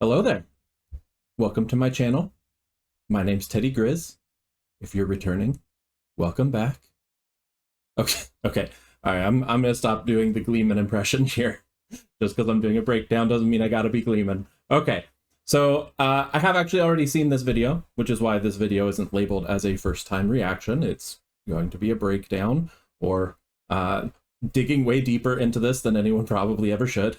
Hello there. Welcome to my channel. My name's Teddy Grizz. If you're returning, welcome back. Okay. All right, I'm gonna stop doing the Gleeman impression here. Just because I'm doing a breakdown doesn't mean I gotta be Gleeman. Okay, so I have actually already seen this video, which is why this video isn't labeled as a first-time reaction. It's going to be a breakdown, or digging way deeper into this than anyone probably ever should.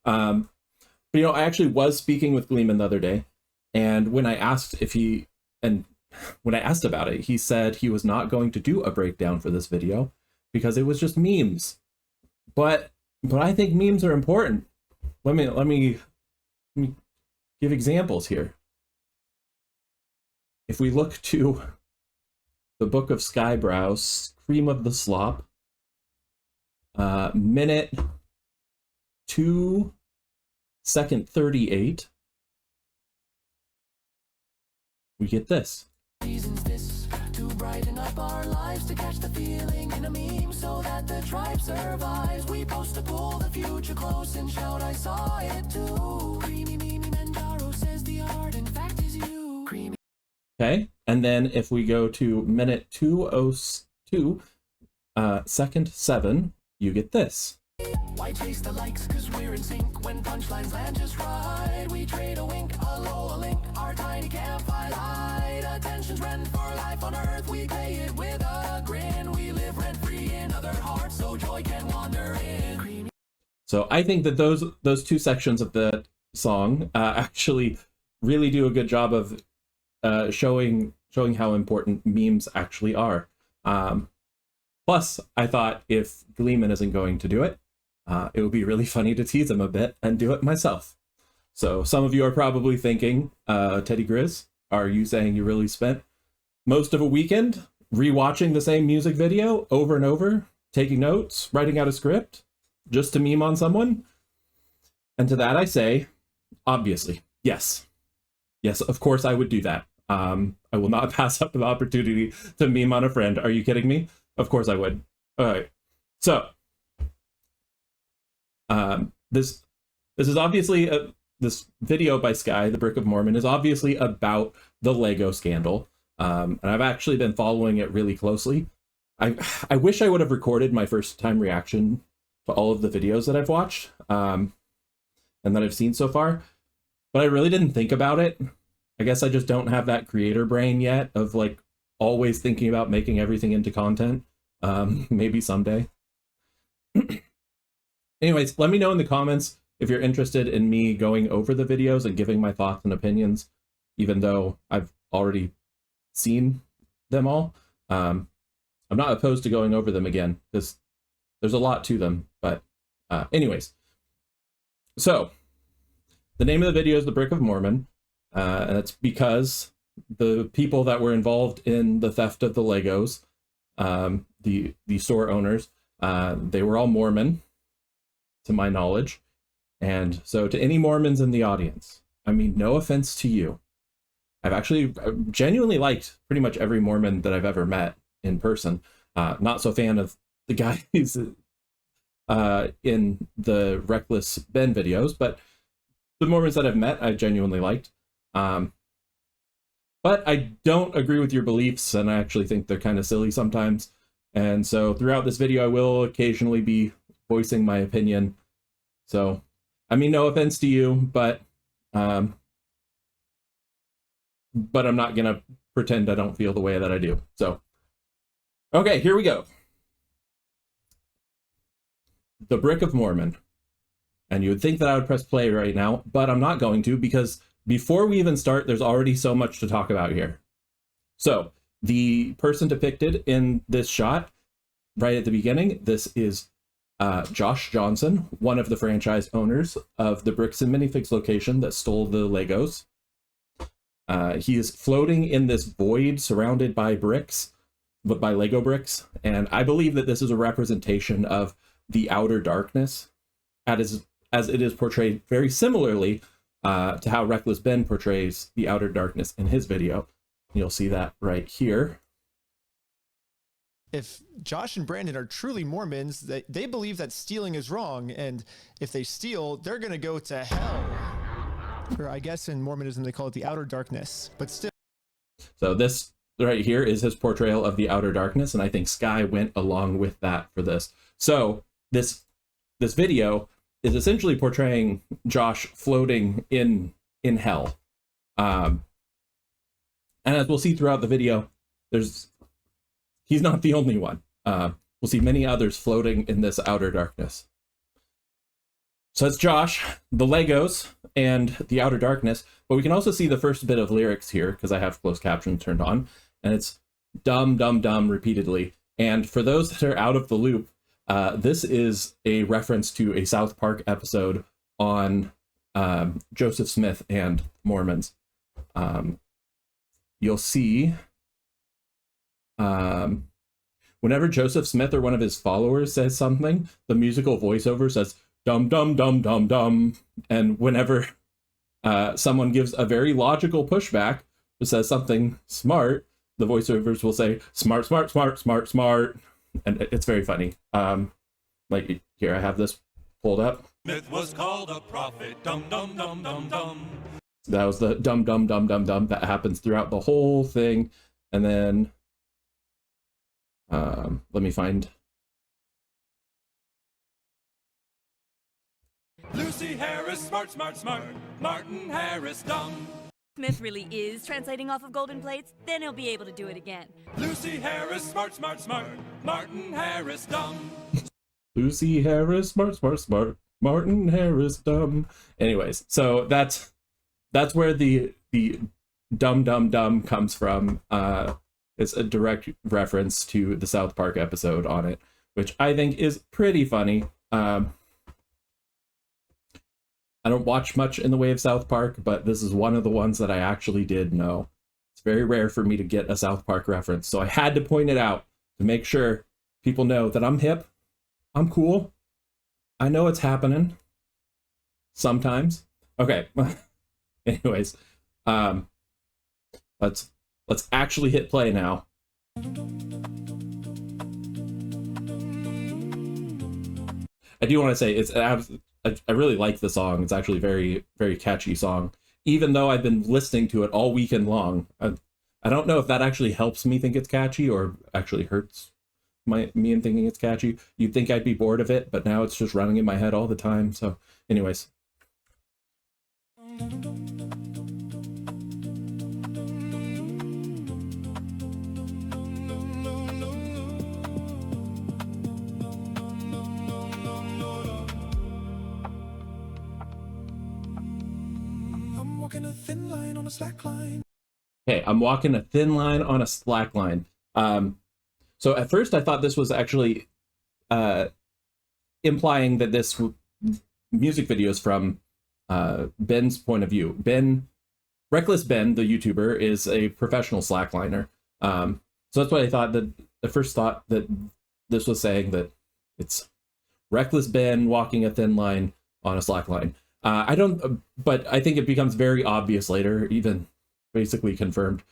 But, you know, I actually was speaking with Gleeman the other day, and when I asked about it, he said he was not going to do a breakdown for this video because it was just memes. But I think memes are important. Let me give examples here. If we look to the book of Skyebrows, Cream of the Slop, minute 2 second 38, we get this. To brighten up our lives, to catch the feeling in a meme so that the tribe survives. We post to pull the future close and shout, I saw it too. Creamy Mimi Mandaro says the art in fact is you. Creamy. Okay, and then if we go to minute 2:02, second 7, you get this. Why chase the likes? Cause we're in sync when punchlines land just right. We trade a wink, a low, a link, our tiny campfire light. Attention's rent for life on earth, we pay it with a grin. We live rent-free in other hearts, so joy can wander in. So I think that those two sections of the song actually really do a good job of showing how important memes actually are. Plus, I thought if Gleeman isn't going to do it, it would be really funny to tease him a bit and do it myself. So some of you are probably thinking, Teddy Grizz, are you saying you really spent most of a weekend rewatching the same music video over and over, taking notes, writing out a script, just to meme on someone? And to that I say, obviously, yes. Yes, of course I would do that. I will not pass up the opportunity to meme on a friend. Are you kidding me? Of course I would. All right. So, this is obviously this video by Sky, the Brick of Mormon, is obviously about the Lego scandal. And I've actually been following it really closely. I wish I would have recorded my first time reaction to all of the videos that I've watched and that I've seen so far, but I really didn't think about it. I guess I just don't have that creator brain yet of like always thinking about making everything into content. Maybe someday. Anyways, let me know in the comments if you're interested in me going over the videos and giving my thoughts and opinions, even though I've already seen them all. I'm not opposed to going over them again because there's a lot to them, but anyways. So the name of the video is The Brick of Mormon, and it's because the people that were involved in the theft of the Legos, the store owners, they were all Mormon, to my knowledge. And so to any Mormons in the audience, I mean, no offense to you. I've actually genuinely liked pretty much every Mormon that I've ever met in person. Not so fan of the guy who's in the Reckless Ben videos, but the Mormons that I've met, I genuinely liked. But I don't agree with your beliefs, and I actually think they're kind of silly sometimes. And so throughout this video, I will occasionally be voicing my opinion. So, I mean, no offense to you, but I'm not gonna pretend I don't feel the way that I do. So, okay, here we go. The Brick of Mormon. And you would think that I would press play right now, but I'm not going to, because before we even start, there's already so much to talk about here. So, the person depicted in this shot, right at the beginning, this is Josh Johnson, one of the franchise owners of the Bricks and Minifigs location that stole the Legos. He is floating in this void surrounded by bricks, but by Lego bricks, and I believe that this is a representation of the outer darkness, as it is portrayed very similarly to how Reckless Ben portrays the outer darkness in his video. You'll see that right here. If Josh and Brandon are truly Mormons, they believe that stealing is wrong, and if they steal, they're gonna go to hell. Or I guess in Mormonism they call it the outer darkness, but still. So this right here is his portrayal of the outer darkness, and I think Sky went along with that for this. So this video is essentially portraying Josh floating in hell. And as we'll see throughout the video, he's not the only one. We'll see many others floating in this outer darkness. So it's Josh, the Legos, and the outer darkness, but we can also see the first bit of lyrics here because I have closed captions turned on, and it's dumb, dumb, dumb repeatedly. And for those that are out of the loop, this is a reference to a South Park episode on Joseph Smith and Mormons. You'll see whenever Joseph Smith or one of his followers says something, the musical voiceover says, dum, dum, dum, dum, dum. And whenever someone gives a very logical pushback that says something smart, the voiceovers will say, smart, smart, smart, smart, smart. And it's very funny. Like here, I have this pulled up. Smith was called a prophet, dum, dum, dum, dum, dum. That was the dum, dum, dum, dum, dum that happens throughout the whole thing. And then let me find. Lucy Harris, smart, smart, smart. Martin Harris, dumb. Smith really is translating off of golden plates, then he'll be able to do it again. Lucy Harris, smart, smart, smart. Martin Harris, dumb. Lucy Harris, smart, smart, smart. Martin Harris, dumb. Anyways, so that's where the dumb, dumb, dumb comes from. It's a direct reference to the South Park episode on it, which I think is pretty funny. I don't watch much in the way of South Park, but this is one of the ones that I actually did know. It's very rare for me to get a South Park reference, so I had to point it out to make sure people know that I'm hip, I'm cool, I know it's happening sometimes. Okay. Anyways, let's actually hit play now. I do want to say I really like the song. It's actually very, very catchy song, even though I've been listening to it all weekend long. I don't know if that actually helps me think it's catchy or actually hurts me in thinking it's catchy. You'd think I'd be bored of it, but now it's just running in my head all the time. So anyways. Walking a thin line on a slack line. Okay, I'm walking a thin line on a slack line. So at first I thought this was actually implying that this music video is from Ben's point of view. Reckless Ben, the YouTuber, is a professional slackliner. So that's what I thought. That I first thought that this was saying that it's Reckless Ben walking a thin line on a slack line. But I think it becomes very obvious later, even basically confirmed.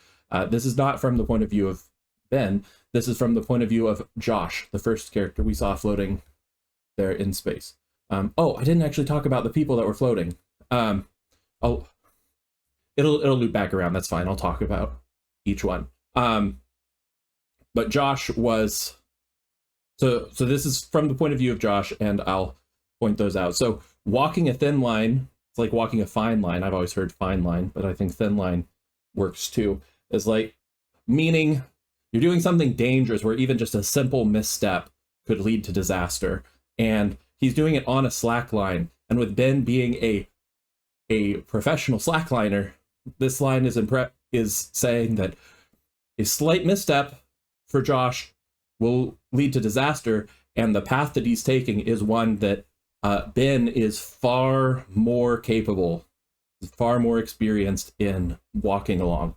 This is not from the point of view of Ben. This is from the point of view of Josh, the first character we saw floating there in space. Oh, I didn't actually talk about the people that were floating. It'll loop back around. That's fine. I'll talk about each one. But Josh was, so this is from the point of view of Josh, and I'll point those out. So walking a thin line, it's like walking a fine line. I've always heard fine line, but I think thin line works too. Is like meaning you're doing something dangerous where even just a simple misstep could lead to disaster. And he's doing it on a slack line. And with Ben being a professional slackliner, this line is saying that a slight misstep for Josh will lead to disaster, and the path that he's taking is one that Ben is far more capable, far more experienced in walking along.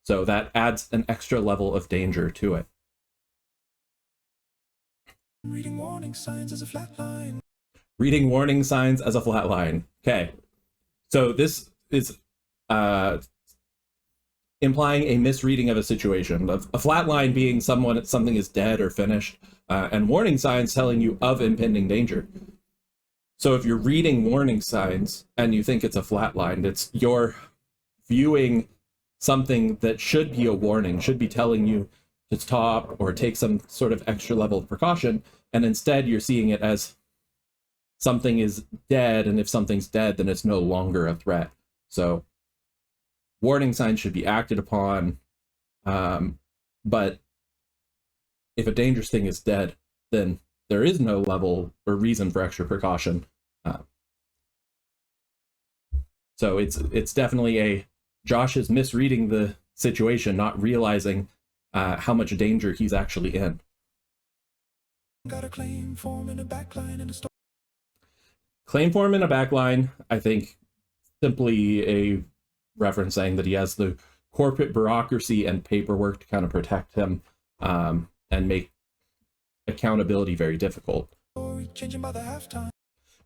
So that adds an extra level of danger to it. Reading warning signs as a flat line. Reading warning signs as a flat line. Okay. So this is implying a misreading of a situation. A flat line being something is dead or finished, and warning signs telling you of impending danger. So if you're reading warning signs and you think it's a flat line, it's you're viewing something that should be a warning, should be telling you to stop or take some sort of extra level of precaution, and instead you're seeing it as something is dead, and if something's dead, then it's no longer a threat. So warning signs should be acted upon, but if a dangerous thing is dead, then there is no level or reason for extra precaution. So it's definitely Josh is misreading the situation, not realizing how much danger he's actually in. Got a claim form in a backline and a story. Claim form in a backline, I think, simply a reference saying that he has the corporate bureaucracy and paperwork to kind of protect him and make accountability very difficult. Story changing by the halftime.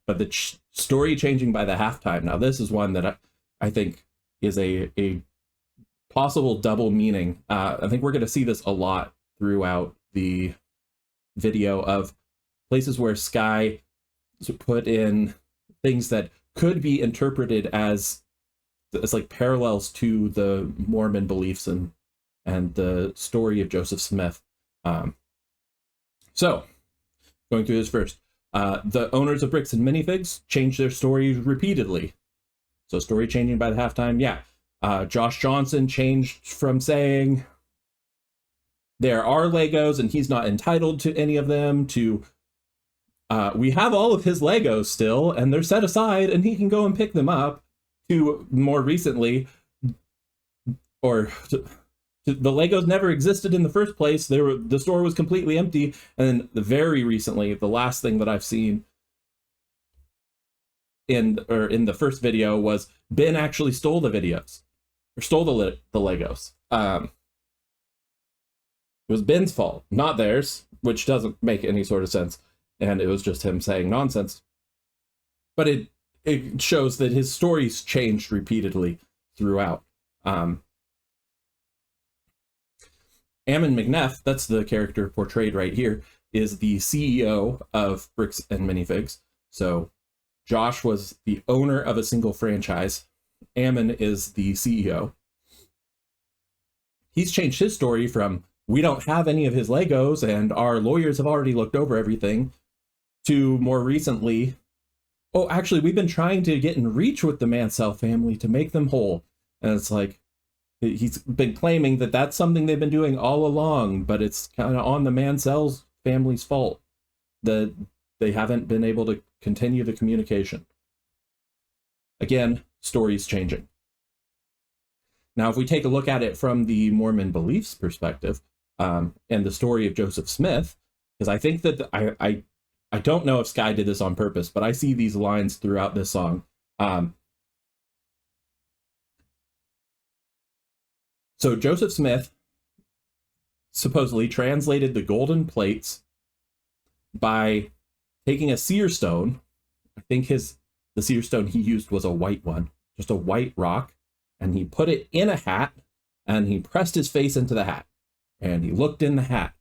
But the story changing by the halftime, now this is one that I think is a possible double meaning. I think we're going to see this a lot throughout the video of places where Sky put in things that could be interpreted as like parallels to the Mormon beliefs and the story of Joseph Smith. So going through this first, the owners of Bricks and Minifigs changed their stories repeatedly. So story changing by the halftime, yeah. Josh Johnson changed from saying there are Legos and he's not entitled to any of them to we have all of his Legos still and they're set aside and he can go and pick them up, to more recently, or the Legos never existed in the first place. The store was completely empty. And then very recently, the last thing that I've seen in the first video was Ben actually stole the videos, or stole the Legos. It was Ben's fault, not theirs, which doesn't make any sort of sense. And it was just him saying nonsense. But it shows that his stories changed repeatedly throughout. Ammon McNeff, that's the character portrayed right here, is the CEO of Bricks and Minifigs. So Josh was the owner of a single franchise. Ammon is the CEO. He's changed his story from, we don't have any of his Legos and our lawyers have already looked over everything, to more recently, oh, actually, we've been trying to get in reach with the Mansell family to make them whole. And it's like, he's been claiming that that's something they've been doing all along, but it's kind of on the Mansell family's fault that they haven't been able to continue the communication. Again, stories changing. Now, if we take a look at it from the Mormon beliefs perspective, and the story of Joseph Smith, because I think that I don't know if Sky did this on purpose, but I see these lines throughout this song. So Joseph Smith supposedly translated the golden plates by taking a seer stone. I think the seer stone he used was a white one, just a white rock, and he put it in a hat, and he pressed his face into the hat, and he looked in the hat.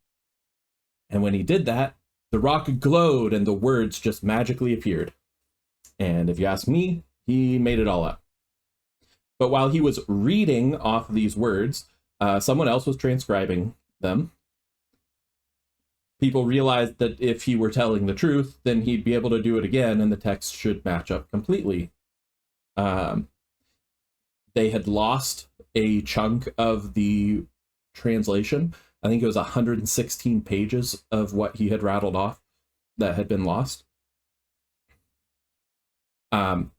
And when he did that, the rock glowed and the words just magically appeared. And if you ask me, he made it all up. But while he was reading off these words, someone else was transcribing them. People realized that if he were telling the truth, then he'd be able to do it again, and the text should match up completely. They had lost a chunk of the translation. I think it was 116 pages of what he had rattled off that had been lost. And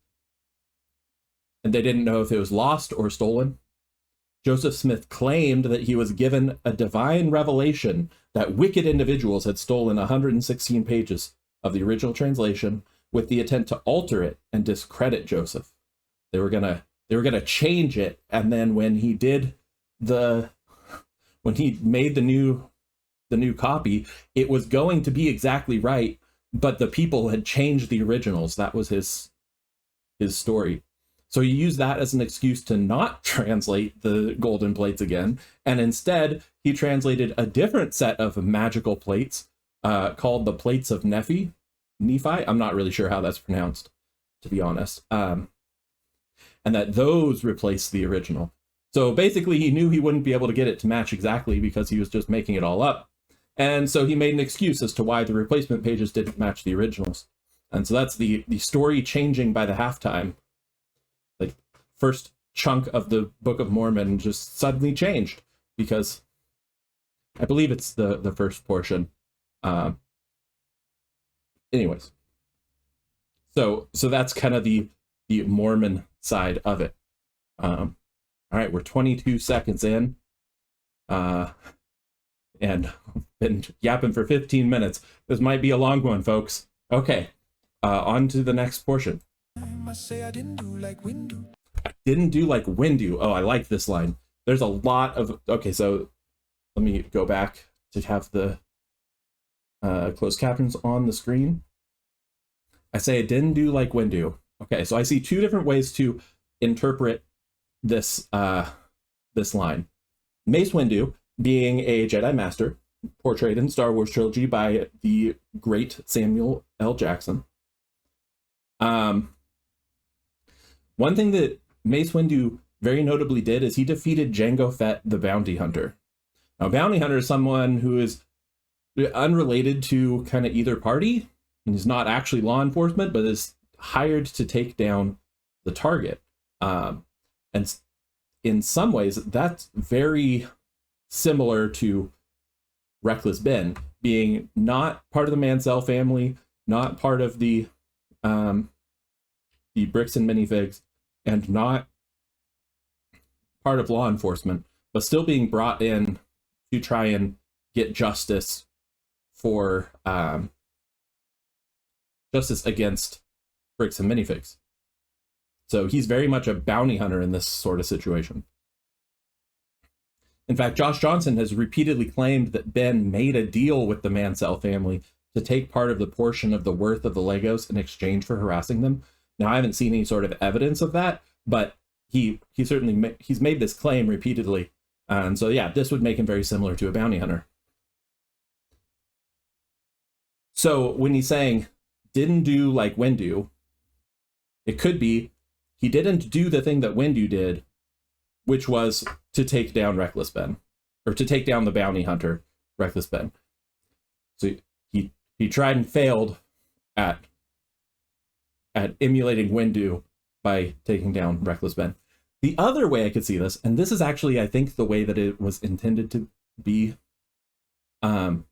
they didn't know if it was lost or stolen. Joseph Smith claimed that he was given a divine revelation that wicked individuals had stolen 116 pages of the original translation with the intent to alter it and discredit Joseph. They were gonna change it, and then when he made the new copy, it was going to be exactly right, but the people had changed the originals. That was his story. So he used that as an excuse to not translate the golden plates again, and instead he translated a different set of magical plates called the Plates of Nephi, Nephi, I'm not really sure how that's pronounced, to be honest, and that those replace the original. So basically he knew he wouldn't be able to get it to match exactly because he was just making it all up. And so he made an excuse as to why the replacement pages didn't match the originals. And so that's the story changing by the halftime. Like, first chunk of the Book of Mormon just suddenly changed because I believe it's the first portion. Anyways, so that's kind of the Mormon side of it. All right, we're 22 seconds in, and been yapping for 15 minutes. This might be a long one, folks. Okay, on to the next portion. I say I didn't do like Windu. Didn't do like Windu. Oh, I like this line. There's a lot of... Okay, so let me go back to have the closed captions on the screen. I say I didn't do like Windu. Okay, so I see two different ways to interpret this this line. Mace Windu, being a Jedi Master, portrayed in Star Wars trilogy by the great Samuel L. Jackson. One thing that Mace Windu very notably did is he defeated Jango Fett, the bounty hunter. Now, bounty hunter is someone who is unrelated to kind of either party, and he's not actually law enforcement, but is hired to take down the target. And in some ways, that's very similar to Reckless Ben, being not part of the Mansell family, not part of the Bricks and Minifigs, and not part of law enforcement, but still being brought in to try and get justice for justice against Bricks and Minifigs. So he's very much a bounty hunter in this sort of situation. In fact, Josh Johnson has repeatedly claimed that Ben made a deal with the Mansell family to take part of the portion of the worth of the Legos in exchange for harassing them. Now, I haven't seen any sort of evidence of that, but he certainly he's made this claim repeatedly. And so, yeah, this would make him very similar to a bounty hunter. So when he's saying, didn't do like Windu, it could be he didn't do the thing that Windu did, which was to take down Reckless Ben, or to take down the bounty hunter, Reckless Ben. So he tried and failed at emulating Windu by taking down Reckless Ben. The other way I could see this, and this is actually, I think, the way that it was intended to be, the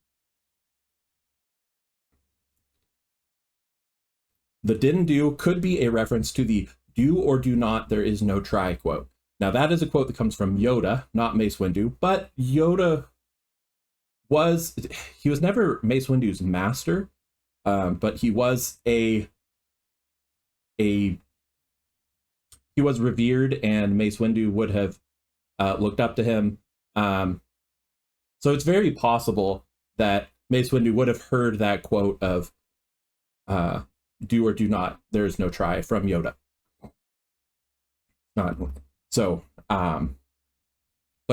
didn't do could be a reference to the do or do not, there is no try quote. Now, that is a quote that comes from Yoda, not Mace Windu, but Yoda was never Mace Windu's master, but he was he was revered, and Mace Windu would have looked up to him. So it's very possible that Mace Windu would have heard that quote of do or do not, there is no try from Yoda. So I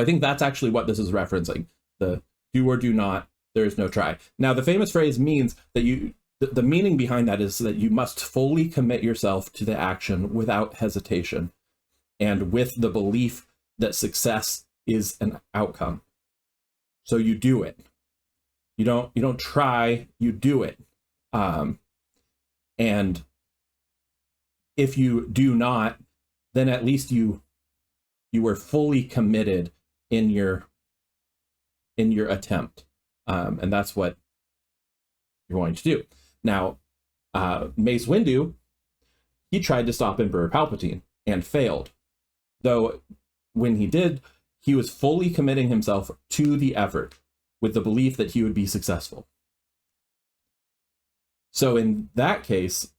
think that's actually what this is referencing. The do or do not, there is no try. Now, the famous phrase means that the meaning behind that is that you must fully commit yourself to the action without hesitation and with the belief that success is an outcome. So you do it. You don't try, you do it. And if you do not, then at least you were fully committed in your attempt. And that's what you're going to do. Now, Mace Windu, he tried to stop Emperor Palpatine and failed. Though when he did, he was fully committing himself to the effort with the belief that he would be successful. So in that case,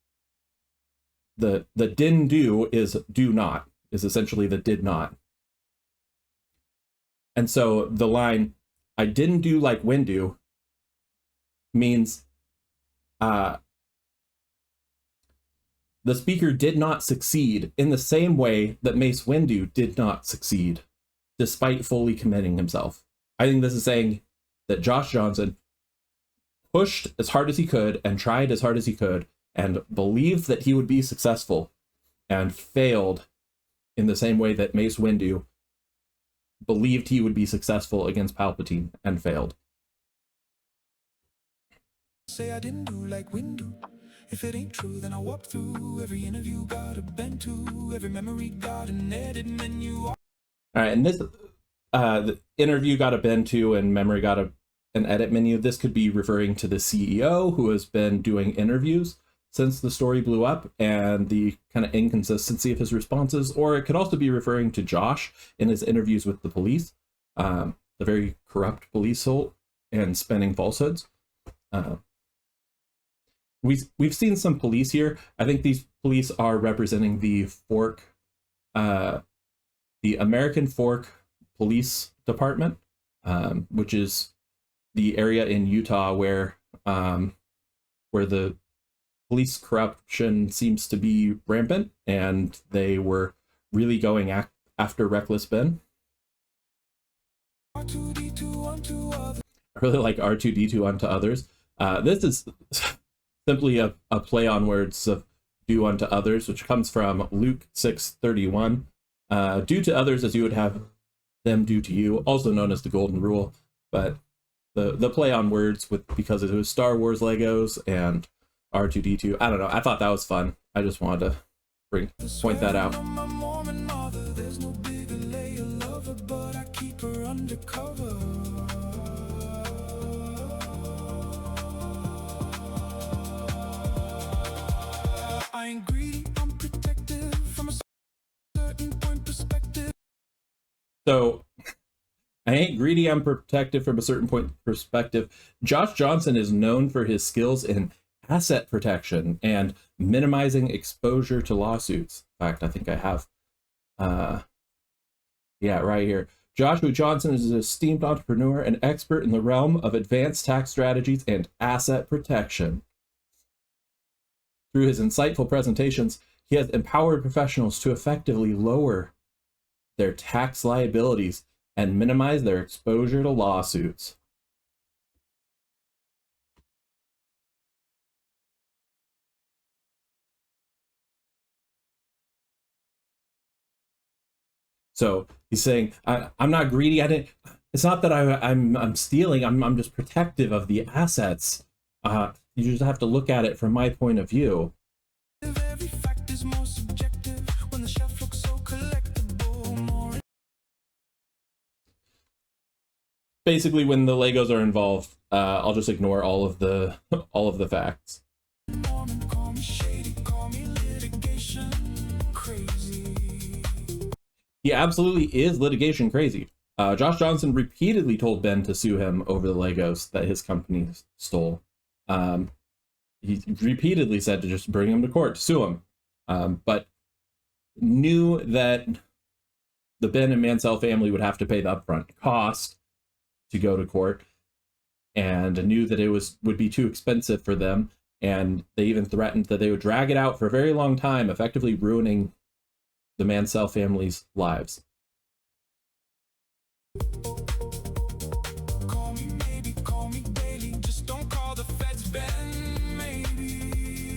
the didn't do is do not, is essentially the did not. And so the line, I didn't do like Windu, means the speaker did not succeed in the same way that Mace Windu did not succeed, despite fully committing himself. I think this is saying that Josh Johnson pushed as hard as he could and tried as hard as he could and believed that he would be successful and failed in the same way that Mace Windu believed he would be successful against Palpatine and failed. Say I didn't do like Windu. If it ain't true, then I walk through every interview, got a bend to every memory, got an edit menu. All right, and this the interview got a bend to and memory got an edit menu. This could be referring to the CEO who has been doing interviews since the story blew up and the kind of inconsistency of his responses, or it could also be referring to Josh in his interviews with the police, the very corrupt police soul and spinning falsehoods. We've seen some police here. I think these police are representing the American Fork Police Department, which is the area in Utah where the police corruption seems to be rampant, and they were really going after Reckless Ben. I really like R2D2 unto others. This is simply a play on words of do unto others, which comes from Luke 6:31. Do to others as you would have them do to you, also known as the Golden Rule. But the play on words because it was Star Wars Legos and R2D2. I don't know. I thought that was fun. I just wanted to point that out. I ain't greedy, I'm protective from a certain point perspective. So, I ain't greedy, I'm protective from a certain point perspective. Josh Johnson is known for his skills in asset protection and minimizing exposure to lawsuits. In fact, I think I have, right here. Joshua Johnson is an esteemed entrepreneur and expert in the realm of advanced tax strategies and asset protection. Through his insightful presentations, he has empowered professionals to effectively lower their tax liabilities and minimize their exposure to lawsuits. So he's saying, I'm not greedy. It's not that I'm stealing. I'm just protective of the assets. You just have to look at it from my point of view. Every fact is more subjective when the shelf looks so collectible. Basically, when the Legos are involved, I'll just ignore all of the facts. Mormon, call me shady, call me litigation crazy. He absolutely is litigation crazy. Josh Johnson repeatedly told Ben to sue him over the Legos that his company stole. He repeatedly said to just bring him to court, to sue him, but knew that the Ben and Mansell family would have to pay the upfront cost to go to court, and knew that it would be too expensive for them, and they even threatened that they would drag it out for a very long time, effectively ruining the Mansell family's lives. Call me maybe, call me daily, just don't call the feds Ben, maybe.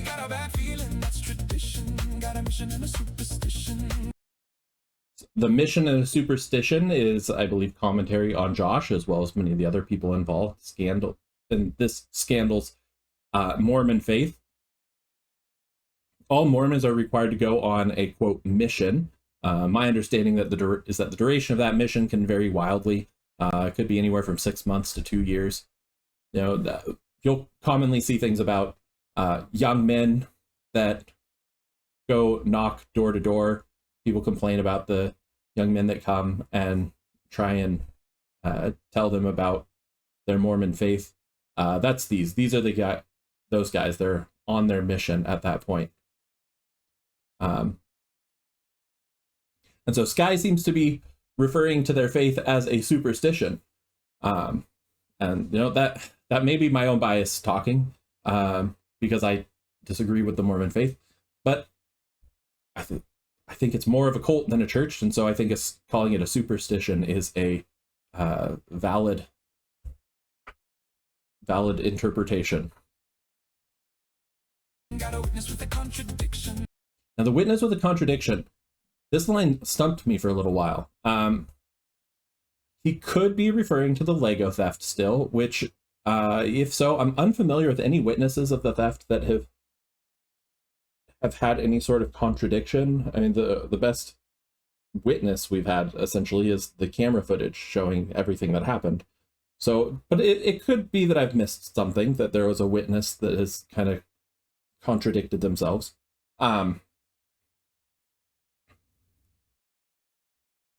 Got a bad feeling, that's tradition, got a mission and a superstition. The mission and superstition is, I believe, commentary on Josh, as well as many of the other people involved. This scandal's Mormon faith. All Mormons are required to go on a, quote, mission. My understanding is that the duration of that mission can vary wildly. It could be anywhere from 6 months to 2 years. You'll commonly see things about young men that go knock door to door. People complain about the young men that come and try and tell them about their Mormon faith. That's these. These are those guys. They're on their mission at that point. And so Sky seems to be referring to their faith as a superstition. And that may be my own bias talking, because I disagree with the Mormon faith, but I think it's more of a cult than a church, and so I think calling it a superstition is a valid valid interpretation. Got a witness with a contradiction. Now, the witness with a contradiction, this line stumped me for a little while. He could be referring to the Lego theft still, which, if so, I'm unfamiliar with any witnesses of the theft that have had any sort of contradiction. I mean, the best witness we've had essentially is the camera footage showing everything that happened. So, but it could be that I've missed something, that there was a witness that has kind of contradicted themselves.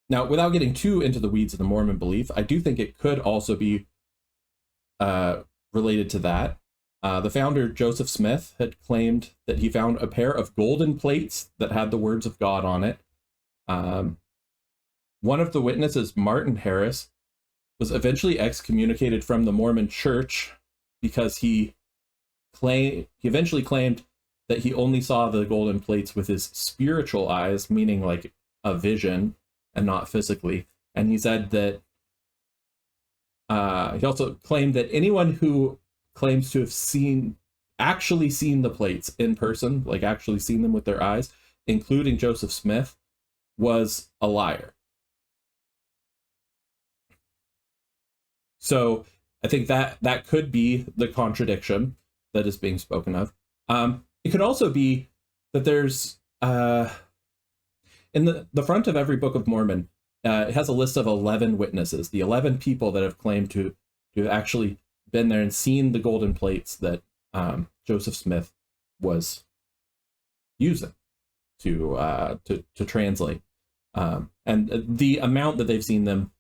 Now, without getting too into the weeds of the Mormon belief, I do think it could also be related to that. The founder, Joseph Smith, had claimed that he found a pair of golden plates that had the words of God on it. One of the witnesses, Martin Harris, was eventually excommunicated from the Mormon Church because he eventually claimed that he only saw the golden plates with his spiritual eyes, meaning like a vision and not physically. And he said that he also claimed that anyone who claims to have actually seen the plates in person, like actually seen them with their eyes, including Joseph Smith, was a liar. So I think that could be the contradiction that is being spoken of. It could also be that there's in the front of every Book of Mormon, it has a list of 11 witnesses, the 11 people that have claimed to have actually been there and seen the golden plates that Joseph Smith was using to translate. And the amount that they've seen them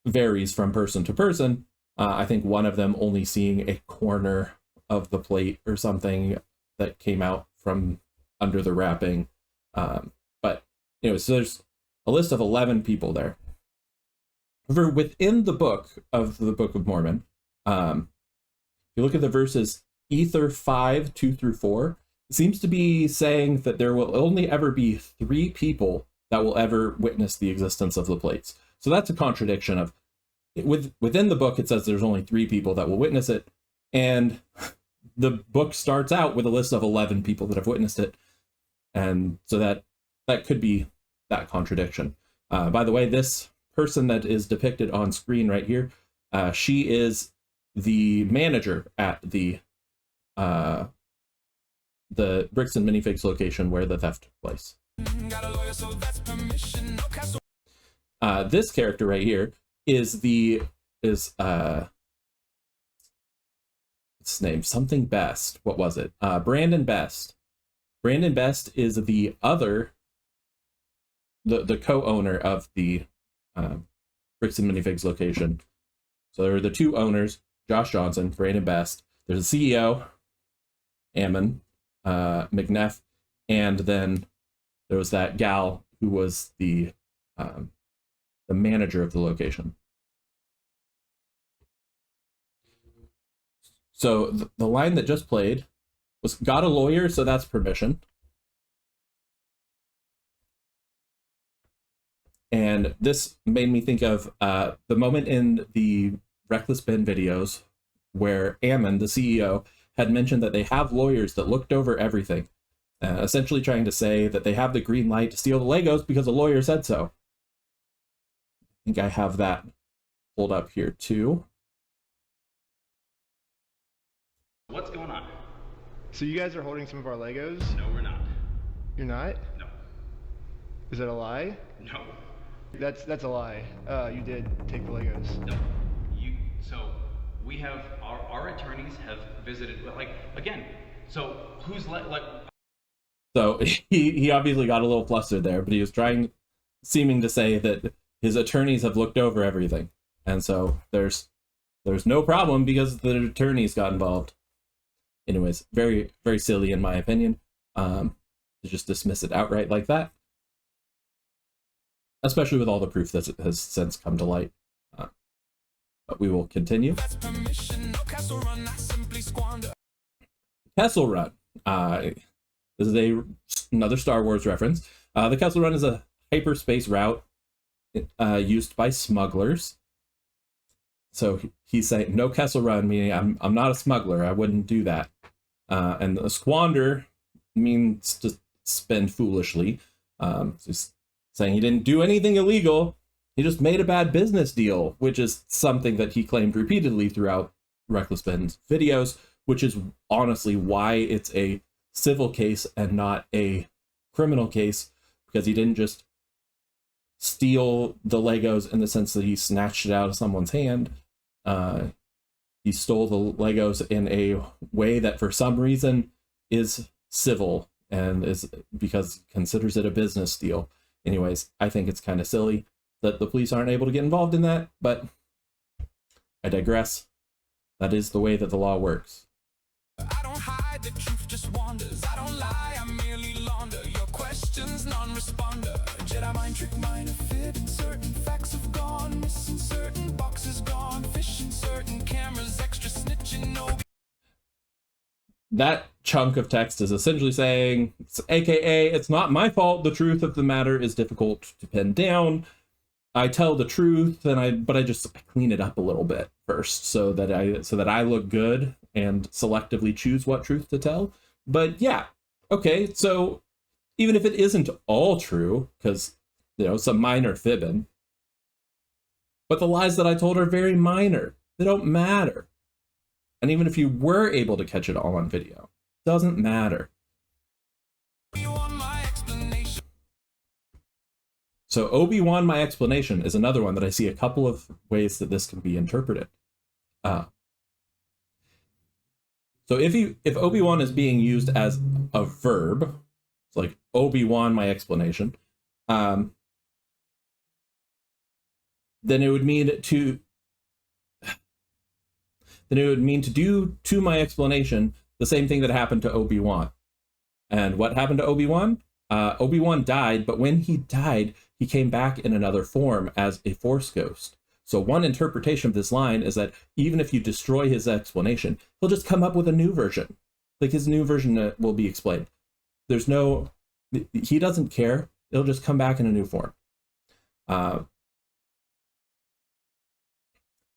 varies from person to person. I think one of them only seeing a corner of the plate or something that came out from under the wrapping. But anyway, so there's a list of 11 people there. However, within the Book of Mormon, if you look at the verses Ether 5, 2 through 4, it seems to be saying that there will only ever be 3 people that will ever witness the existence of the plates. So that's a contradiction of, within the book, it says there's only 3 people that will witness it. And the book starts out with a list of 11 people that have witnessed it. And so that could be that contradiction. By the way, this person that is depicted on screen right here, she is the manager at the Bricks and Minifigs location where the theft took place. This character right here is what's his name? Something Best. What was it? Brandon Best. Brandon Best is the co-owner of the Bricks and Minifigs location. So there are the 2 owners, Josh Johnson, Brandon Best. There's a CEO, Ammon McNeff, and then there was that gal who was the manager of the location. So the line that just played was, "Got a lawyer, so that's permission." And this made me think of the moment in the Reckless Ben videos where Ammon, the CEO, had mentioned that they have lawyers that looked over everything, essentially trying to say that they have the green light to steal the Legos because a lawyer said so. I think I have that pulled up here too. What's going on? So you guys are holding some of our Legos? No, we're not. You're not? No. Is that a lie? No. That's a lie. You did take the Legos. No. So we have our attorneys have visited, like, again, so who's like. So he obviously got a little flustered there, but he was seeming to say that his attorneys have looked over everything. And so there's no problem because the attorneys got involved. Anyways, very, very silly in my opinion, to just dismiss it outright like that. Especially with all the proof that has since come to light. But we will continue. Kessel Run. This is another Star Wars reference. The Kessel Run is a hyperspace route used by smugglers. So he's saying no Kessel Run, meaning I'm not a smuggler. I wouldn't do that. And the squander means to spend foolishly. So he's saying he didn't do anything illegal. He just made a bad business deal, which is something that he claimed repeatedly throughout Reckless Ben's videos, which is honestly why it's a civil case and not a criminal case, because he didn't just steal the Legos in the sense that he snatched it out of someone's hand. He stole the Legos in a way that for some reason is civil and is because he considers it a business deal. Anyways, I think it's kind of silly that the police aren't able to get involved in that, but I digress. That is the way that the law works. I don't hide, the truth just wanders. I don't lie, I merely launder your questions, non-responder. Jedi mind trick, minor fib, and certain facts have gone missing, certain boxes gone fishing, certain cameras extra snitching, no. That chunk of text is essentially saying, AKA, it's not my fault. The truth of the matter is difficult to pin down. I tell the truth, but I just clean it up a little bit first so that I look good and selectively choose what truth to tell. But yeah, okay. So even if it isn't all true, because some minor fibbing, but the lies that I told are very minor. They don't matter. And even if you were able to catch it all on video, it doesn't matter. So Obi-Wan, my explanation, is another one that I see a couple of ways that this can be interpreted. So if Obi-Wan is being used as a verb, it's like Obi-Wan, my explanation, then it would mean to do to my explanation the same thing that happened to Obi-Wan. And what happened to Obi-Wan? Obi-Wan died, but when he died, he came back in another form as a Force ghost. So one interpretation of this line is that even if you destroy his explanation, he'll just come up with a new version. Like his new version will be explained. He doesn't care. It'll just come back in a new form.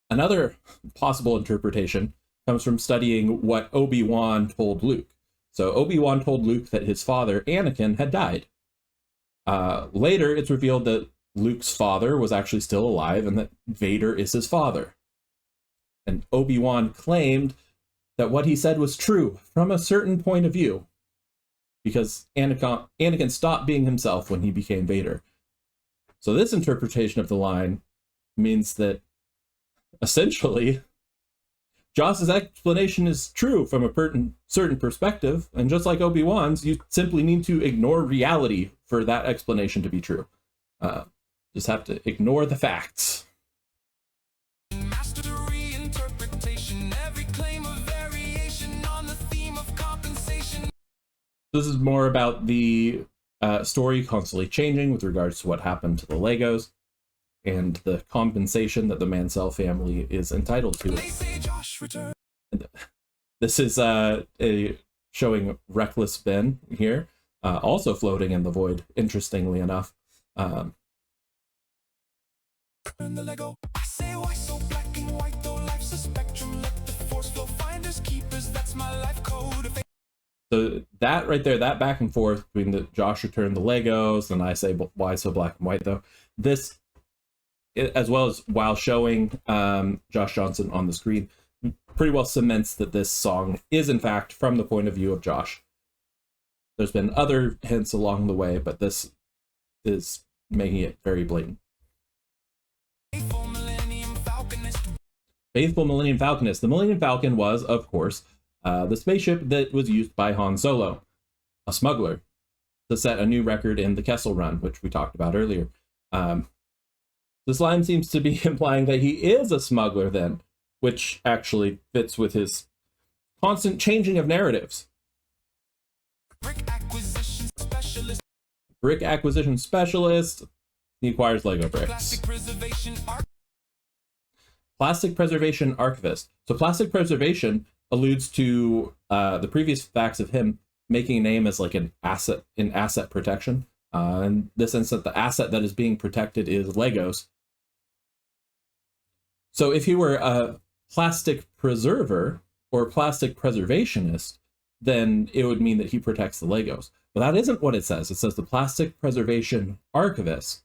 Another possible interpretation comes from studying what Obi-Wan told Luke. So Obi-Wan told Luke that his father, Anakin, had died. Later, it's revealed that Luke's father was actually still alive and that Vader is his father. And Obi-Wan claimed that what he said was true from a certain point of view, because Anakin stopped being himself when he became Vader. So this interpretation of the line means that essentially Joss's explanation is true from a certain perspective, and just like Obi-Wan's, you simply need to ignore reality for that explanation to be true. Just have to ignore the facts. Mastery interpretation, every claim of variation on the theme of compensation. This is more about the story constantly changing with regards to what happened to the Legos and the compensation that the Mansell family is entitled to. They say Josh returned. This is showing Reckless Ben here, also floating in the void, interestingly enough. The Lego. I say why so black and white, though life's a spectrum. Let the force flow, finders keepers, that's my life code. So that right there, that back and forth between the Josh returned the Legos and I say why so black and white, though, this, as well as while showing Josh Johnson on the screen, pretty well cements that this song is in fact from the point of view of Josh. There's been other hints along the way, but this is making it very blatant. Faithful Millennium Falconist. Faithful Millennium Falconist. The Millennium Falcon was, of course, the spaceship that was used by Han Solo, a smuggler, to set a new record in the Kessel Run, which we talked about earlier. This line seems to be implying that he is a smuggler then, which actually fits with his constant changing of narratives. Brick acquisition specialist. Brick acquisition specialist. He acquires Lego bricks. Plastic preservation Plastic preservation archivist. So plastic preservation alludes to the previous facts of him making a name as like an asset in asset protection. In this instance, the asset that is being protected is Legos. So if he were a plastic preserver or plastic preservationist, then it would mean that he protects the Legos. But that isn't what it says. It says the plastic preservation archivist.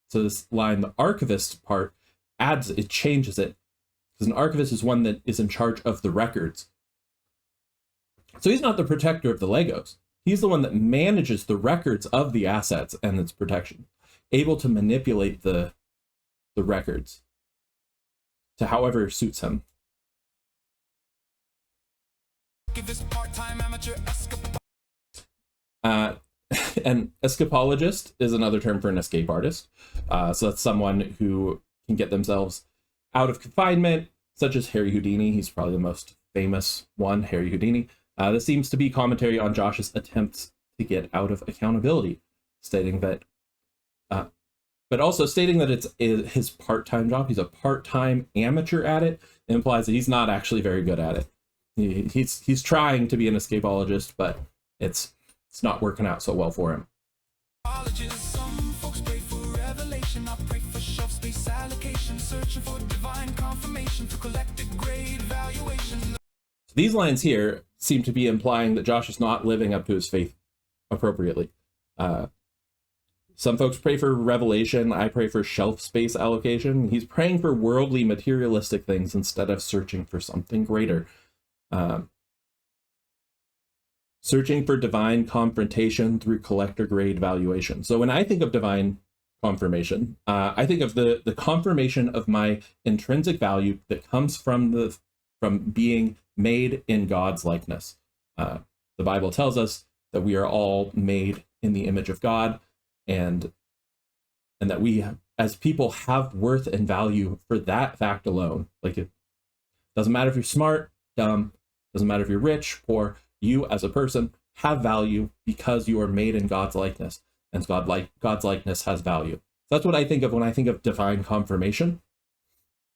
So this line, the archivist part, it changes it. Because an archivist is one that is in charge of the records. So he's not the protector of the Legos. He's the one that manages the records of the assets and its protection, able to manipulate the records to however suits him. An escapologist is another term for an escape artist. So that's someone who can get themselves out of confinement, such as Harry Houdini. He's probably the most famous one, Harry Houdini. This seems to be commentary on Josh's attempts to get out of accountability, stating that, but also stating that it's his part-time job. He's a part-time amateur at it. It implies that he's not actually very good at it. He's trying to be an escapologist, but it's not working out so well for him. Some folks pray for revelation. I pray for shelf space allocation, searching for divine confirmation through collected grade valuation. These lines here seem to be implying that Josh is not living up to his faith appropriately. Some folks pray for revelation. I pray for shelf space allocation. He's praying for worldly, materialistic things instead of searching for something greater. Searching for divine confrontation through collector grade valuation. So when I think of divine confirmation, I think of the confirmation of my intrinsic value that comes from being made in God's likeness. The Bible tells us that we are all made in the image of God, and that we as people have worth and value for that fact alone. Like, it doesn't matter if you're smart, dumb, doesn't matter if you're rich, poor, you as a person have value because you are made in God's likeness, and God's likeness has value. So that's what I think of when I think of divine confirmation.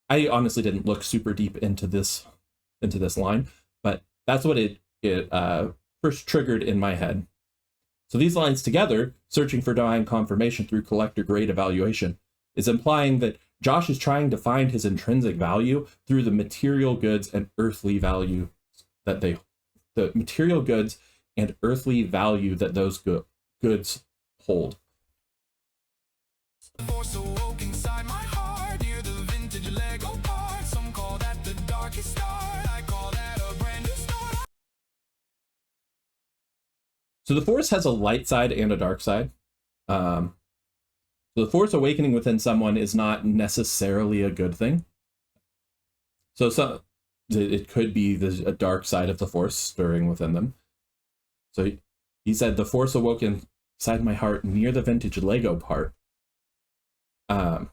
I honestly didn't look super deep into this line, but that's what it first triggered in my head. So these lines together, searching for divine confirmation through collector grade evaluation, is implying that Josh is trying to find his intrinsic value through the material goods and earthly value that the material goods and earthly value that those goods hold. Force awoke inside my heart, near the vintage Lego part. Some call that the darkest start. I call that a brand new start. So the Force has a light side and a dark side. So the Force awakening within someone is not necessarily a good thing. So it could be a dark side of the Force stirring within them. So he said, the Force awoke inside my heart near the vintage Lego part. So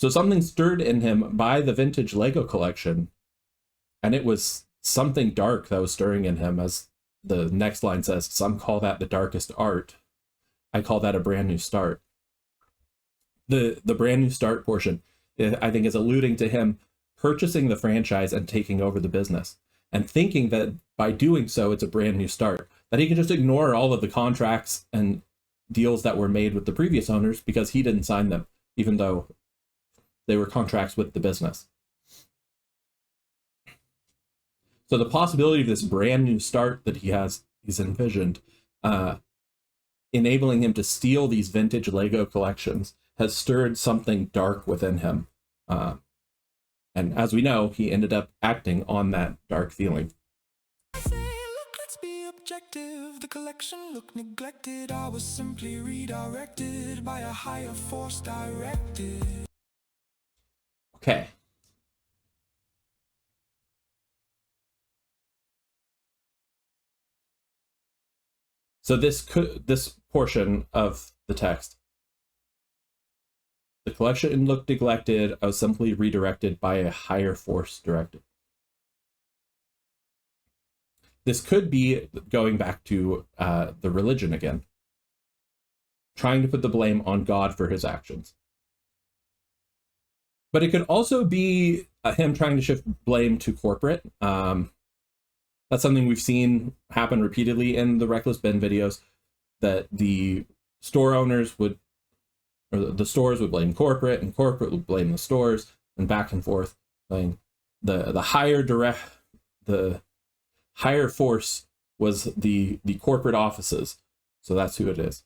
something stirred in him by the vintage Lego collection, and it was something dark that was stirring in him. As the next line says, some call that the darkest art. I call that a brand new start. The brand new start portion, I think, is alluding to him purchasing the franchise and taking over the business, and thinking that by doing so, it's a brand new start, that he can just ignore all of the contracts and deals that were made with the previous owners because he didn't sign them, even though they were contracts with the business. So the possibility of this brand new start that he's envisioned, enabling him to steal these vintage Lego collections, has stirred something dark within him. And as we know, he ended up acting on that dark feeling. Say, look, let's be objective. The collection looked neglected. I was simply redirected by a higher force directed. Okay. So this portion of the text, the collection looked neglected. I was simply redirected by a higher force directed. This could be going back to the religion again, trying to put the blame on God for his actions. But it could also be him trying to shift blame to corporate. That's something we've seen happen repeatedly in the Reckless Ben videos, that the store owners the stores would blame corporate, and corporate would blame the stores. and back and forth. Like the higher force was the corporate offices. So that's who it is.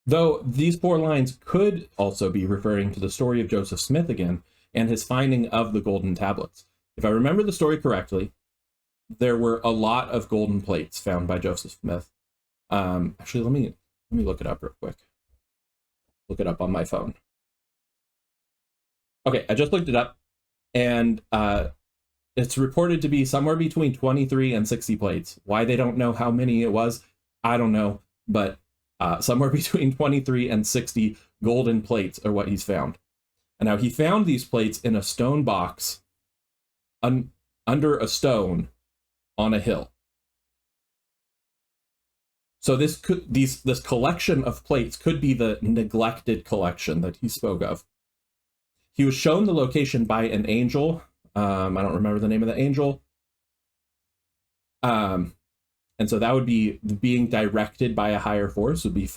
Though these 4 lines could also be referring to the story of Joseph Smith again and his finding of the golden tablets. If I remember the story correctly, there were a lot of golden plates found by Joseph Smith. Actually, let me look it up real quick. Look it up on my phone. Okay, I just looked it up, and it's reported to be somewhere between 23 and 60 plates. Why they don't know how many it was, I don't know, but somewhere between 23 and 60 golden plates are what he's found. And now he found these plates in a stone box under a stone on a hill. So this collection of plates could be the neglected collection that he spoke of. He was shown the location by an angel. I don't remember the name of the angel. And so that would be being directed by a higher force, would be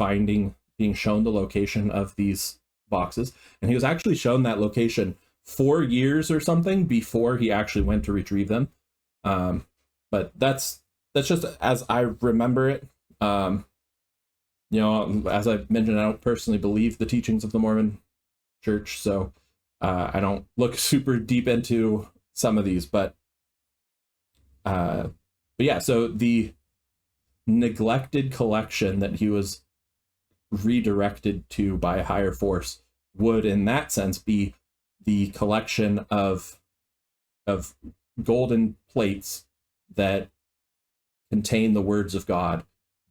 being shown the location of these boxes. And he was actually shown that location 4 years or something before he actually went to retrieve them. But that's just as I remember it. You know, as I mentioned, I don't personally believe the teachings of the Mormon Church, so I don't look super deep into some of these, but yeah, so the neglected collection that he was redirected to by a higher force would, in that sense, be the collection of golden plates that contain the words of God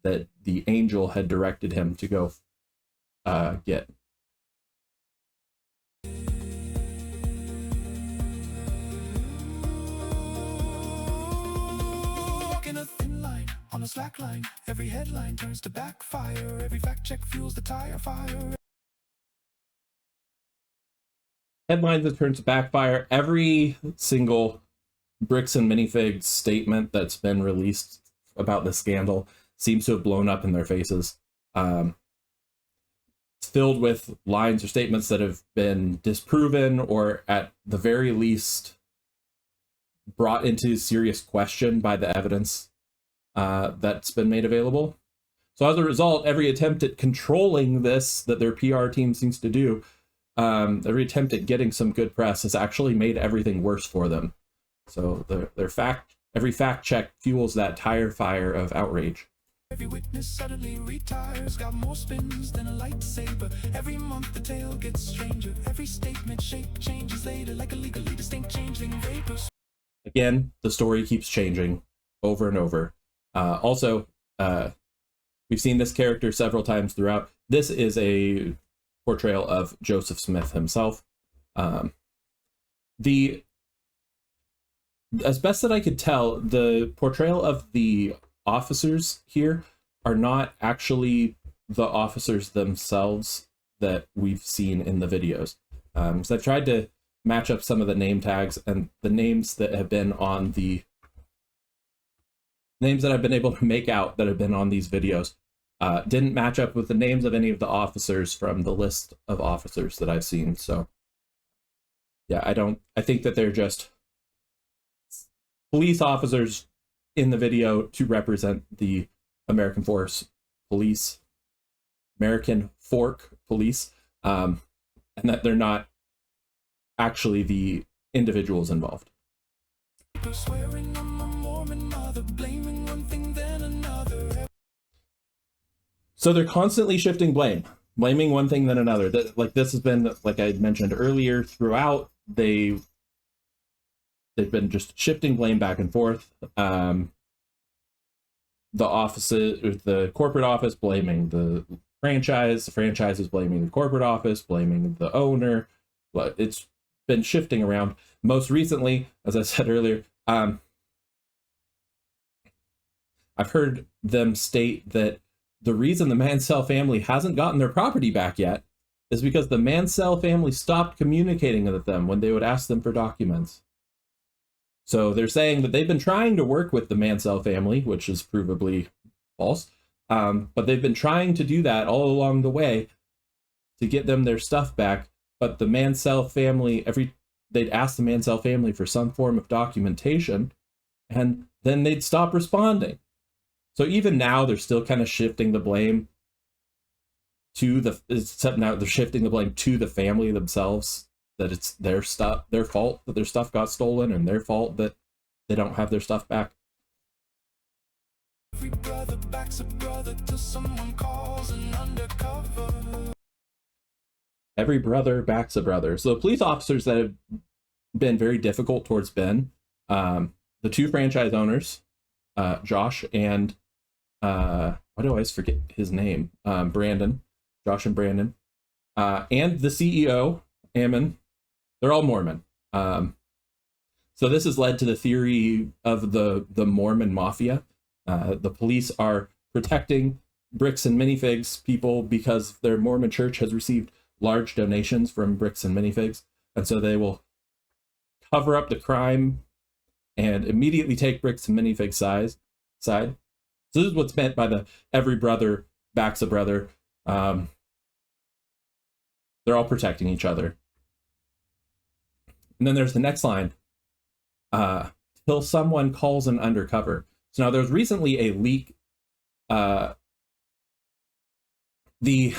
that the angel had directed him to go get. Walking a thin line on a slack line. Every headline turns to backfire. Every fact check fuels the tire fire. Headlines that turn to backfire. Every single Bricks and Minifigs statement that's been released about the scandal seems to have blown up in their faces. It's filled with lines or statements that have been disproven, or at the very least brought into serious question by the evidence that's been made available. So as a result, every attempt at controlling this that their PR team seems to do, every attempt at getting some good press has actually made everything worse for them. So every fact check fuels that tire fire of outrage. Every witness suddenly retires, got more spins than a lightsaber. Every month the tale gets stranger. Every statement shape changes later, like a legally distinct changeling vapors. Again, the story keeps changing over and over. Also, we've seen this character several times throughout. This is a portrayal of Joseph Smith himself. As best that I could tell, the portrayal of the officers here are not actually the officers themselves that we've seen in the videos. So I've tried to match up some of the name tags, and the names that have been on the names that I've been able to make out that have been on these videos didn't match up with the names of any of the officers from the list of officers that I've seen. So yeah, I think that they're just police officers in the video to represent the American Fork Police, and that they're not actually the individuals involved. Swearing I'm a Mormon mother, blaming one thing then another. So they're constantly shifting blame, blaming one thing then another. Like this has been, like I mentioned earlier, throughout they've been just shifting blame back and forth. The corporate office blaming the franchise is blaming the corporate office, blaming the owner. But it's been shifting around. Most recently, as I said earlier, I've heard them state that the reason the Mansell family hasn't gotten their property back yet is because the Mansell family stopped communicating with them when they would ask them for documents. So they're saying that they've been trying to work with the Mansell family, which is provably false, but they've been trying to do that all along the way, to get them their stuff back, but the Mansell family, they'd ask the Mansell family for some form of documentation, and then they'd stop responding. So even now, they're still kind of shifting the blame except now they're shifting the blame to the family themselves, that it's their fault that their stuff got stolen, and their fault that they don't have their stuff back. Every brother backs a brother till someone calls an undercover. Every brother backs a brother. So the police officers that have been very difficult towards Ben, the two franchise owners, Josh and why do I always forget his name? Brandon, Josh and Brandon, and the CEO, Ammon, they're all Mormon. So this has led to the theory of the Mormon mafia. The police are protecting Bricks and Minifigs people because their Mormon church has received large donations from Bricks and Minifigs, and so they will cover up the crime and immediately take Bricks and Minifigs' side. So this is what's meant by the every brother backs a brother. They're all protecting each other. And then there's the next line, till someone calls an undercover. So now there's recently a leak. The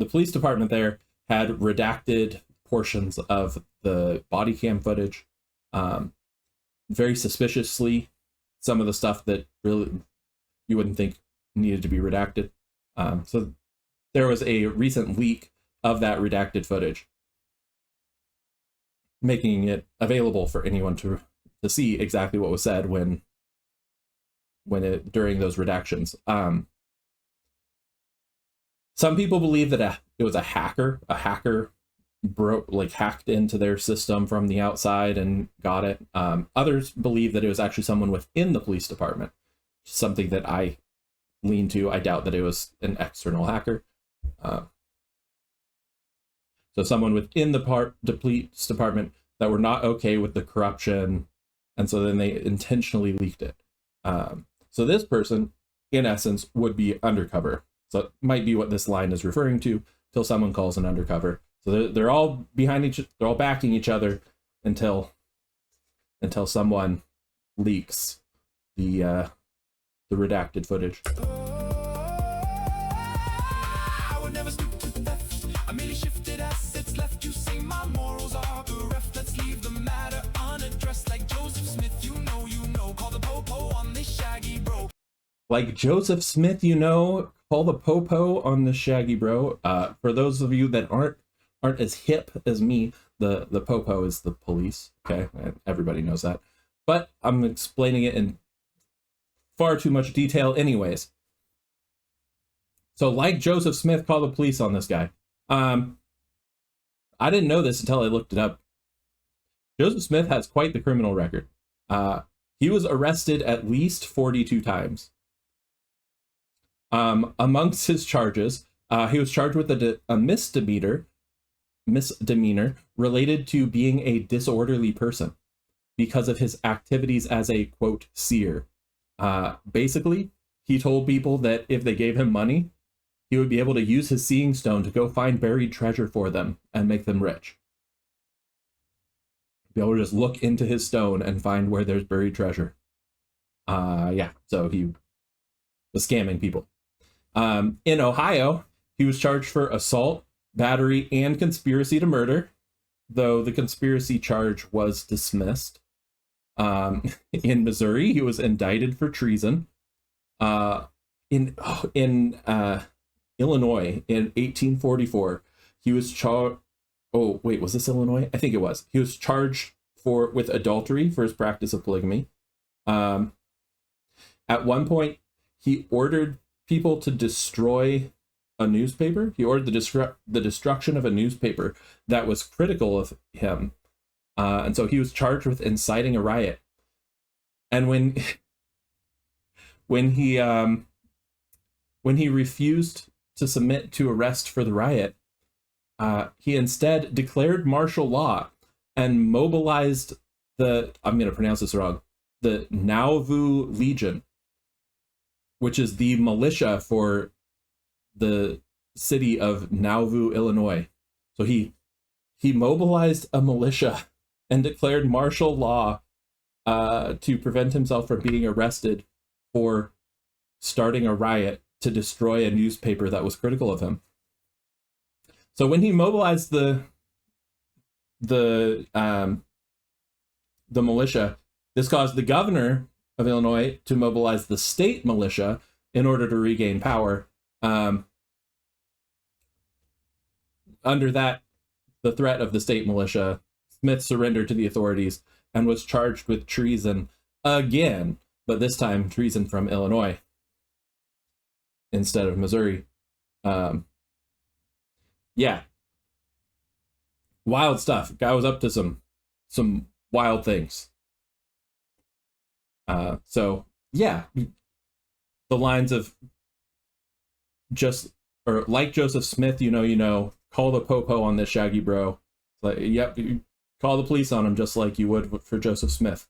police department there had redacted portions of the body cam footage, very suspiciously, some of the stuff that really you wouldn't think needed to be redacted. So there was a recent leak of that redacted footage, making it available for anyone to see exactly what was said during those redactions. Some people believe that it was a hacker. A hacker hacked into their system from the outside and got it. Others believe that it was actually someone within the police department. Something that I lean to. I doubt that it was an external hacker. So someone within the police department that were not okay with the corruption, and so then they intentionally leaked it. So this person, in essence, would be undercover. So it might be what this line is referring to, till someone calls an undercover. So they're all they're all backing each other until someone leaks the redacted footage. I would never stoop to theft. I merely shifted assets left. You say my morals are bereft. Let's leave the matter unaddressed. Like Joseph Smith, you know. Call the popo on this shaggy bro. Like Joseph Smith, call the popo on the shaggy bro. For those of you that aren't as hip as me, the popo is the police. Okay, everybody knows that, but I'm explaining it in far too much detail anyways. So like Joseph Smith, call the police on this guy. I didn't know this until I looked it up. Joseph Smith has quite the criminal record. He was arrested at least 42 times. Amongst his charges, he was charged with a misdemeanor related to being a disorderly person because of his activities as a, quote, seer. Basically, he told people that if they gave him money, he would be able to use his seeing stone to go find buried treasure for them and make them rich. Be able to just look into his stone and find where there's buried treasure. So he was scamming people. In Ohio, he was charged for assault, battery, and conspiracy to murder, though the conspiracy charge was dismissed. In Missouri, he was indicted for treason. In Illinois, in 1844, he was charged. Oh, wait, was this Illinois? I think it was. He was charged with adultery for his practice of polygamy. At one point, he ordered people to destroy a newspaper. He ordered the destruction of a newspaper that was critical of him. And so he was charged with inciting a riot. And when he refused to submit to arrest for the riot, he instead declared martial law and mobilized I'm going to pronounce this wrong, the Nauvoo Legion, which is the militia for the city of Nauvoo, Illinois. So he mobilized a militia and declared martial law to prevent himself from being arrested for starting a riot to destroy a newspaper that was critical of him. So when he mobilized the militia, this caused the governor of Illinois to mobilize the state militia in order to regain power. Under the threat of the state militia, Smith surrendered to the authorities and was charged with treason again, but this time treason from Illinois instead of Missouri. Yeah. Wild stuff. Guy was up to some wild things. So yeah, the lines of like Joseph Smith, you know, call the popo on this shaggy bro. It's like, yep, you call the police on him just like you would for Joseph Smith.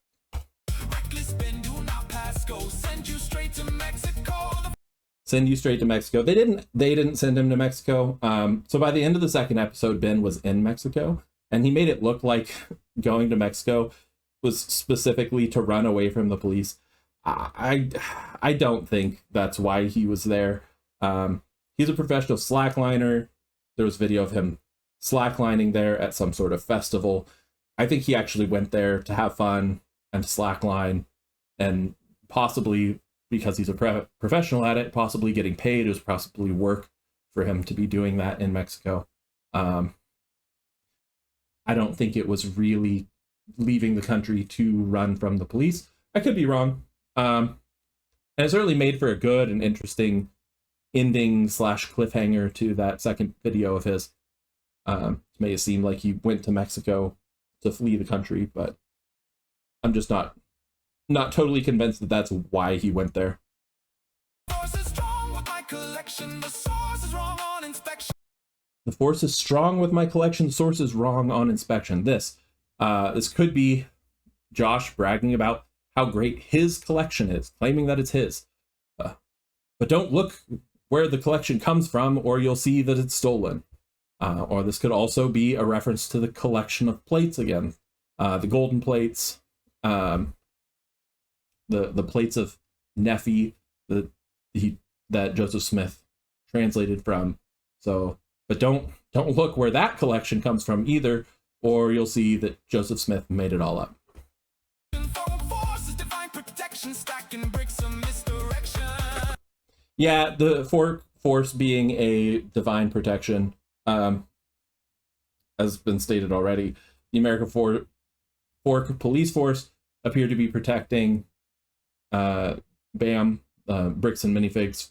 Send you straight to Mexico. They didn't send him to Mexico. So by the end of the second episode, Ben was in Mexico, and he made it look like going to Mexico was specifically to run away from the police. I don't think that's why he was there. He's a professional slackliner. There was video of him slacklining there at some sort of festival. I think he actually went there to have fun and to slackline, and possibly because he's a professional at it, possibly getting paid. It was possibly work for him to be doing that in Mexico. I don't think it was really leaving the country to run from the police. I could be wrong. And it's certainly made for a good and interesting ending / cliffhanger to that second video of his. It made it seem like he went to Mexico to flee the country, but I'm just not totally convinced that that's why he went there. The force is strong with my collection, the source is wrong on inspection. The force is strong with my collection, the source is wrong on inspection. This could be Josh bragging about how great his collection is, claiming that it's his. But don't look where the collection comes from, or you'll see that it's stolen. Or this could also be a reference to the collection of plates again. The golden plates, the plates of Nephi that Joseph Smith translated from. So, but don't look where that collection comes from either, or you'll see that Joseph Smith made it all up. Yeah, the force being a divine protection, has been stated already. The American Fork Police Force appear to be protecting BAM, Bricks and Minifigs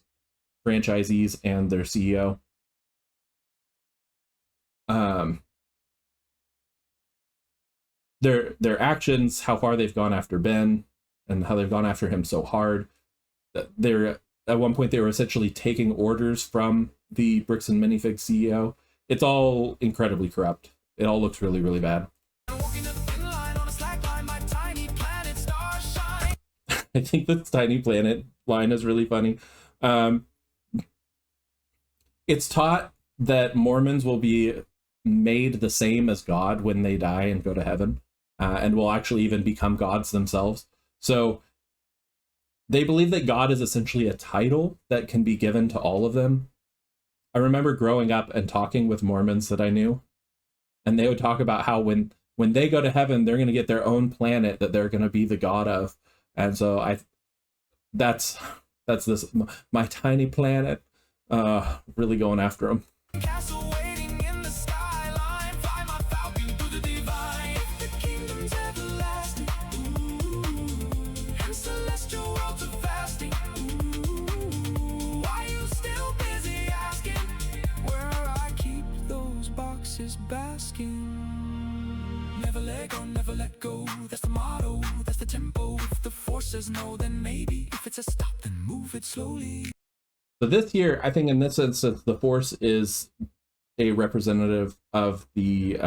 franchisees and their CEO. Their actions, how far they've gone after Ben, and how they've gone after him so hard. At one point, they were essentially taking orders from the Bricks and Minifigs CEO. It's all incredibly corrupt. It all looks really, really bad. I think this Tiny Planet line is really funny. It's taught that Mormons will be made the same as God when they die and go to heaven, and will actually even become gods themselves. So they believe that God is essentially a title that can be given to all of them. I remember growing up and talking with Mormons that I knew, and they would talk about how when they go to heaven, they're going to get their own planet that they're going to be the god of. And so that's this, my tiny planet, really going after them. Never let go, never let go. That's the motto, that's the tempo. If the force says no, then maybe. If it's a stop, then move it slowly. So this here, I think in this instance, the force is a representative of the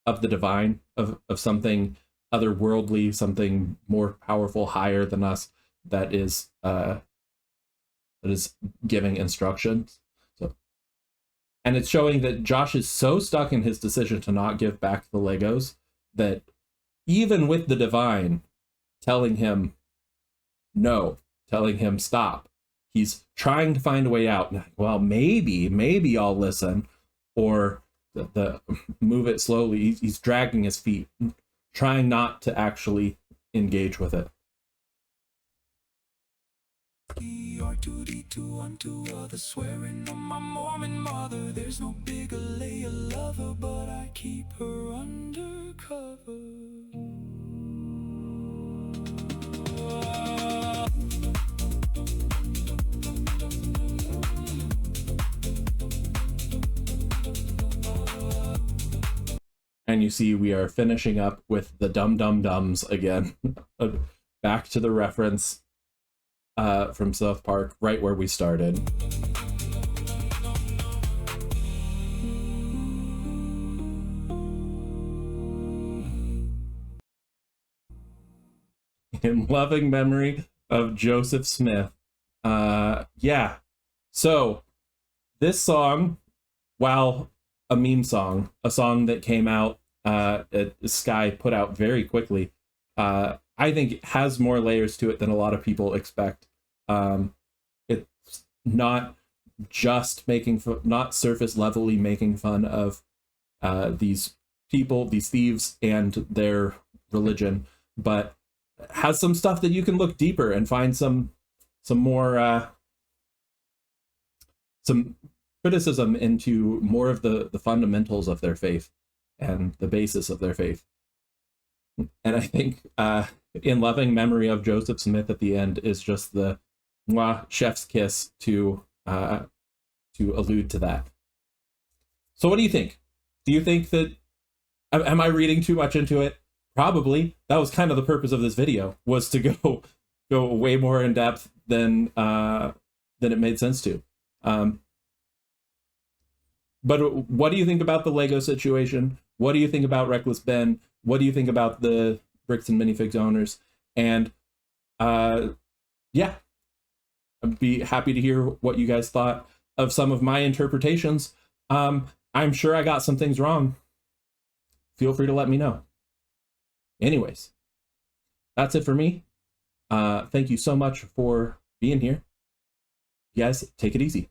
divine, of something otherworldly, something more powerful, higher than us, that is giving instructions. So And it's showing that Josh is so stuck in his decision to not give back the Legos that even with the divine telling him no, telling him stop, he's trying to find a way out. Well, maybe I'll listen, or the move it slowly. He's dragging his feet, trying not to actually engage with it. R2D2 unto other, swearing on my Mormon mother. There's no bigger Leia lover, but I keep her undercover. And you see we are finishing up with the Dum Dum Dums again. Back to the reference from South Park, right where we started. In loving memory of Joseph Smith. Yeah. So this song, while a meme song, a song that came out, Sky put out very quickly, I think it has more layers to it than a lot of people expect. It's not just not surface levelly making fun of these people, these thieves, and their religion, but has some stuff that you can look deeper and find some more some criticism into more of the fundamentals of their faith and the basis of their faith. And I think in loving memory of Joseph Smith at the end is just the mwah, chef's kiss to allude to that. So what do you think? Do you think that, am I reading too much into it? Probably. That was kind of the purpose of this video, was to go way more in depth than it made sense to. But what do you think about the Lego situation? What do you think about Reckless Ben? What do you think about the Bricks and Minifigs owners? And yeah, I'd be happy to hear what you guys thought of some of my interpretations. I'm sure I got some things wrong. Feel free to let me know. Anyways, that's it for me. Thank you so much for being here. You guys, take it easy.